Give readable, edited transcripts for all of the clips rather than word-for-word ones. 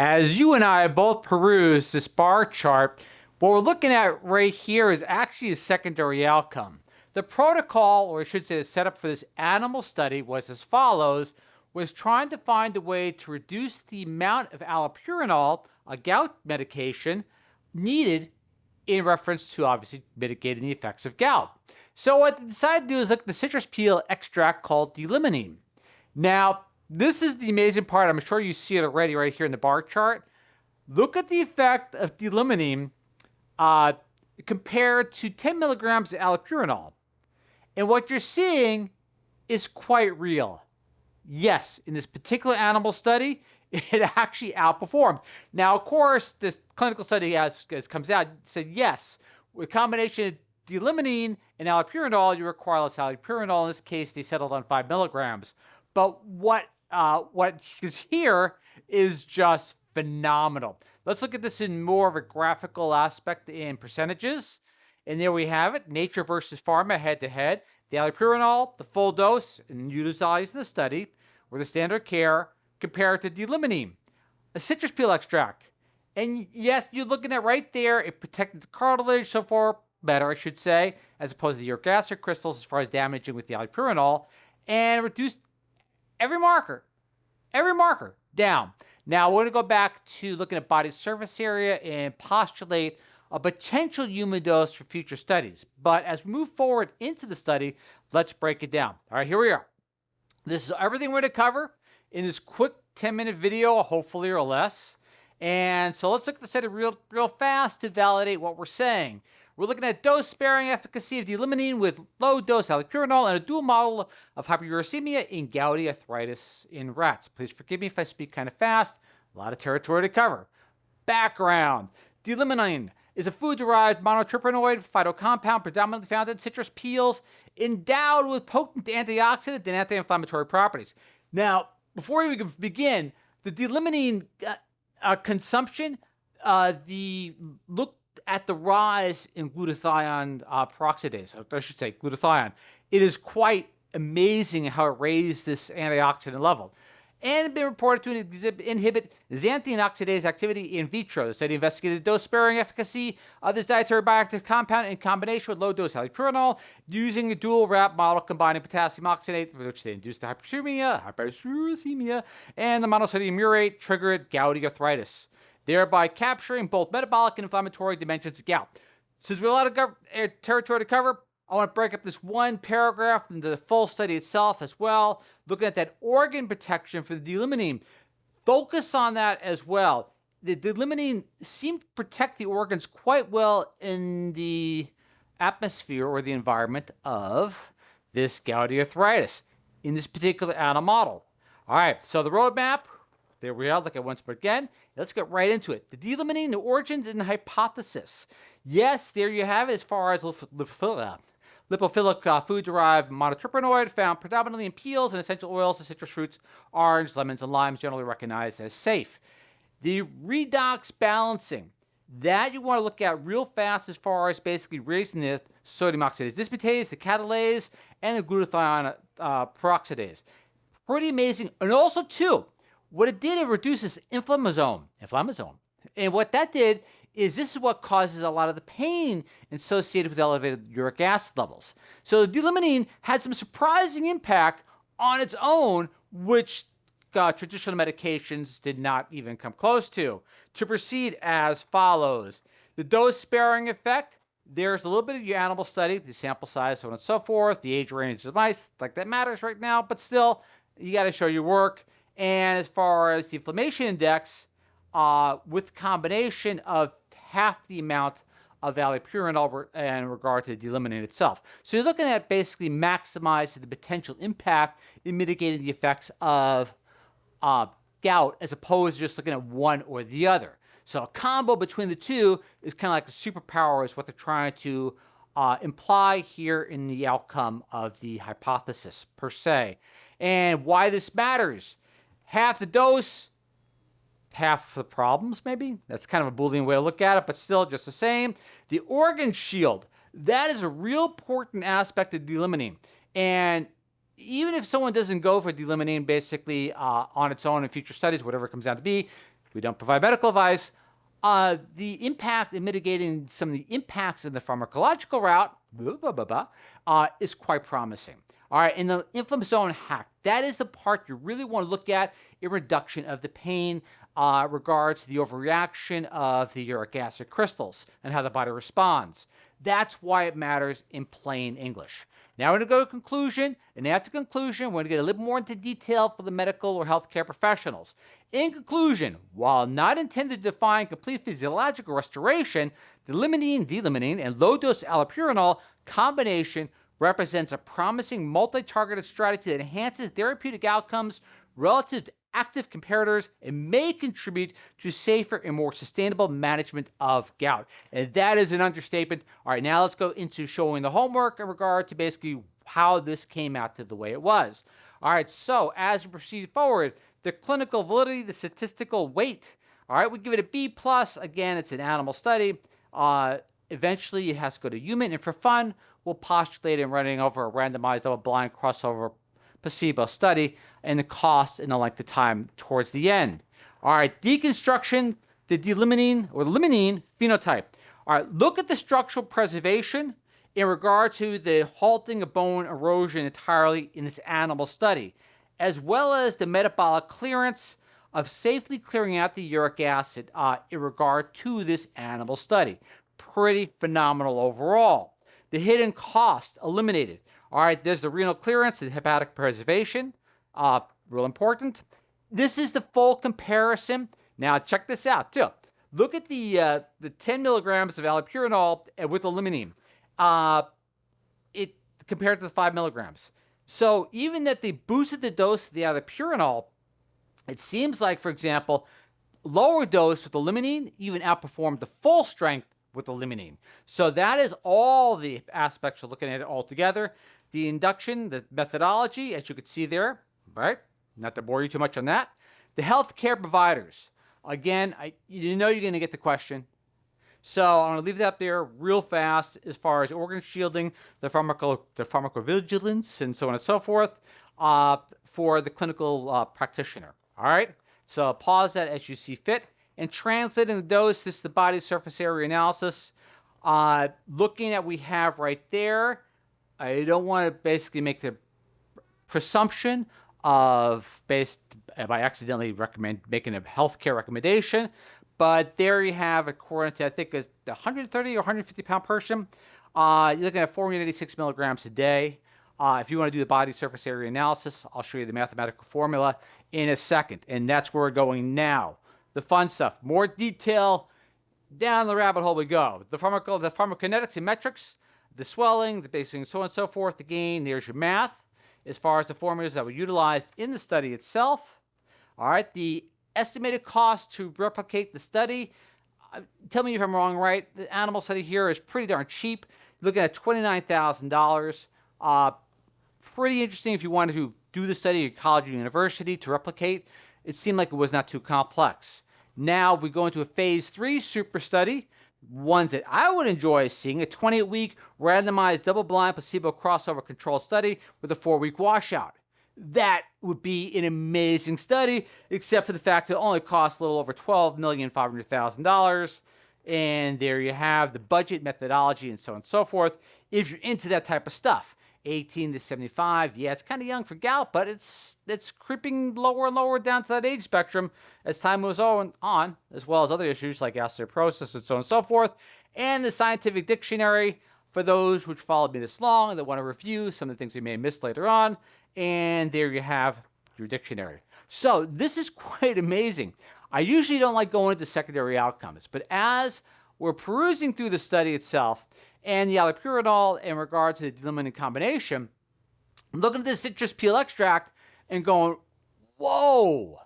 As you and I both peruse this bar chart, what we're looking at right here is actually a secondary outcome. The protocol, or I should say the setup for this animal study, was as follows, was trying to find a way to reduce the amount of allopurinol, a gout medication, needed in reference to obviously mitigating the effects of gout. So what they decided to do is look at the citrus peel extract called D-Limonene. Now, this is the amazing part. I'm sure you see it already right here in the bar chart. Look at the effect of D-Limonene compared to 10 milligrams of allopurinol. And what you're seeing is quite real. Yes, in this particular animal study, it actually outperformed. Now, of course, this clinical study as comes out said yes, with a combination of D-Limonene and allopurinol, you require less allopurinol. In this case, they settled on 5 milligrams. But what is here is just phenomenal. Let's look at this in more of a graphical aspect in percentages. And there we have it, nature versus pharma head-to-head. The allopurinol, the full dose, and utilized in the study, were the standard care compared to D-Limonene, a citrus peel extract. And yes, you're looking at right there, it protected the cartilage so far better, I should say, as opposed to the uric acid crystals as far as damaging with the allopurinol, and reduced every marker down. Now, we're going to go back to looking at body surface area and postulate a potential human dose for future studies. But as we move forward into the study, let's break it down. All right, here we are. This is everything we're going to cover in this quick 10-minute video, hopefully or less. And so let's look at the study real fast to validate what we're saying. We're looking at dose-sparing efficacy of D-Limonene with low-dose allopurinol and a dual model of hyperuricemia in gouty arthritis in rats. Please forgive me if I speak kind of fast. A lot of territory to cover. Background. D-Limonene is a food-derived monoterpenoid phyto-compound predominantly found in citrus peels, endowed with potent antioxidant and anti-inflammatory properties. Now, before we begin, the D-Limonene consumption, look at the rise in glutathione peroxidase, or I should say glutathione. It is quite amazing how it raised this antioxidant level. And it's been reported to inhibit xanthine oxidase activity in vitro. The study investigated dose-sparing efficacy of this dietary bioactive compound in combination with low-dose allopurinol using a dual wrap model combining potassium oxalate, which they induced the hyperuricemia, and the monosodium urate triggered gouty arthritis, thereby capturing both metabolic and inflammatory dimensions of gout. Since we have a lot of territory to cover, I want to break up this one paragraph into the full study itself as well, looking at that organ protection for the D-Limonene. Focus on that as well. The D-Limonene seemed to protect the organs quite well in the atmosphere or the environment of this gouty arthritis in this particular animal model. All right, so the roadmap, there we are, look at once more again. Let's get right into it. The D-Limonene, the origins and the hypothesis. Yes, there you have it as far as lipophilic food-derived monoterpenoid found predominantly in peels and essential oils of citrus fruits, orange, lemons, and limes, generally recognized as safe. The redox balancing, that you want to look at real fast as far as basically raising the sodium oxidase dismutase, the catalase, and the glutathione peroxidase. Pretty amazing. And also, too, what it did, it reduces inflammasome. And what that did is this is what causes a lot of the pain associated with elevated uric acid levels. So the D-Limonene had some surprising impact on its own, which traditional medications did not even come close to. To proceed as follows. The dose-sparing effect, there's a little bit of your animal study, the sample size, so on and so forth, the age range of mice, like that matters right now, but still, you got to show your work. And as far as the inflammation index, with combination of half the amount of allopurinol in regard to the D-Limonene itself. So you're looking at basically maximizing the potential impact in mitigating the effects of gout as opposed to just looking at one or the other. So a combo between the two is kind of like a superpower is what they're trying to imply here in the outcome of the hypothesis per se. And why this matters. Half the dose, half the problems, maybe. That's kind of a Boolean way to look at it, but still just the same. The organ shield, that is a real important aspect of D-Limonene. And even if someone doesn't go for D-Limonene basically on its own in future studies, whatever it comes out to be, We don't provide medical advice. The impact in mitigating some of the impacts in the pharmacological route is quite promising. All right, and the inflammasome hack, that is the part you really want to look at in reduction of the pain regards to the overreaction of the uric acid crystals and how the body responds. That's why it matters in plain English. Now we're going to go to conclusion, and after conclusion, we're going to get a little more into detail for the medical or healthcare professionals. In conclusion, while not intended to define complete physiological restoration, the limonene, D-Limonene, and low-dose allopurinol combination represents a promising multi-targeted strategy that enhances therapeutic outcomes relative to active comparators and may contribute to safer and more sustainable management of gout. And that is an understatement. All right, now let's go into showing the homework in regard to basically how this came out to the way it was. All right, so as we proceed forward, the clinical validity, the statistical weight. All right, we give it a B+. Again, it's an animal study. Eventually, it has to go to human. And for fun, we'll postulate and running over a randomized double-blind crossover placebo study and the cost and the length of time towards the end. All right, deconstruction, the D-Limonene or the limonene phenotype. All right, look at the structural preservation in regard to the halting of bone erosion entirely in this animal study, as well as the metabolic clearance of safely clearing out the uric acid in regard to this animal study. Pretty phenomenal overall. The hidden cost eliminated. All right, there's the renal clearance and hepatic preservation. Real important. This is the full comparison. Now, check this out, too. Look at the 10 milligrams of allopurinol with the limonene. It compared to the 5 milligrams. So even that they boosted the dose of the allopurinol, it seems like, for example, lower dose with the limonene even outperformed the full strength with the limonene. So that is all the aspects of looking at it all together. The induction, the methodology, as you can see there, right? Not to bore you too much on that. The healthcare providers. Again, you know you're going to get the question. So I'm going to leave that there real fast as far as organ shielding, the pharmacovigilance, and so on and so forth for the clinical practitioner. All right? So pause that as you see fit. And translating the dose, this is the body surface area analysis. Looking at what we have right there, I don't want to basically make the presumption of by accidentally making a healthcare recommendation, but there you have, according to I think a 130 or 150 pound person, you're looking at 486 milligrams a day. If you want to do the body surface area analysis, I'll show you the mathematical formula in a second, and that's where we're going now. The fun stuff, more detail. Down the rabbit hole we go. The pharmacokinetics and metrics, the swelling, the basing, so on and so forth. The gain, there's your math. As far as the formulas that were utilized in the study itself. All right, the estimated cost to replicate the study. Tell me if I'm wrong, right? The animal study here is pretty darn cheap. You're looking at $29,000. Pretty interesting if you wanted to do the study at college or university to replicate. It seemed like it was not too complex. Now we go into a phase 3 super study, ones that I would enjoy seeing, a 28-week randomized double-blind placebo crossover controlled study with a 4-week washout. That would be an amazing study, except for the fact that it only costs a little over $12,500,000. And there you have the budget methodology and so on and so forth. If you're into that type of stuff. 18 to 75, yeah, it's kind of young for gout, but it's creeping lower and lower down to that age spectrum as time moves on, as well as other issues like osteoporosis and so on and so forth. And the scientific dictionary for those which followed me this long and that want to review some of the things we may have missed later on. And there you have your dictionary. So this is quite amazing. I usually don't like going into secondary outcomes, but as we're perusing through the study itself, and the allopurinol in regard to the D-Limonene combination, I'm looking at this citrus peel extract and going, whoa,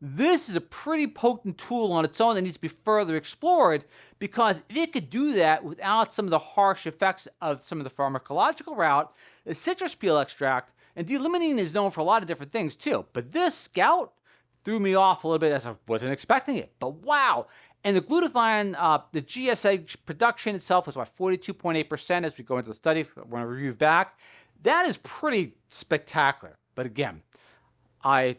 this is a pretty potent tool on its own that needs to be further explored, because if it could do that without some of the harsh effects of some of the pharmacological route, the citrus peel extract, and D-Limonene is known for a lot of different things too, but this gout threw me off a little bit as I wasn't expecting it, but wow. And the glutathione, the GSH production itself was about 42.8% as we go into the study when I review back. That is pretty spectacular. But again, I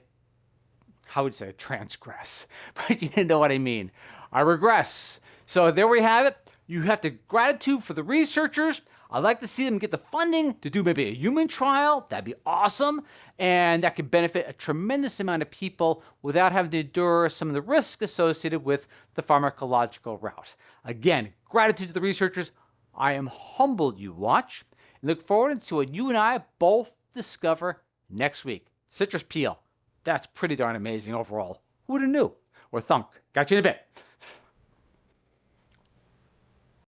how would you say, transgress, but you know what I mean. I regress. So there we have it. You have to gratitude for the researchers. I'd like to see them get the funding to do maybe a human trial. That'd be awesome. And that could benefit a tremendous amount of people without having to endure some of the risk associated with the pharmacological route. Again, gratitude to the researchers. I am humbled you watch and look forward to what you and I both discover next week. Citrus peel. That's pretty darn amazing overall. Who would have knew? Or thunk. Got you in a bit.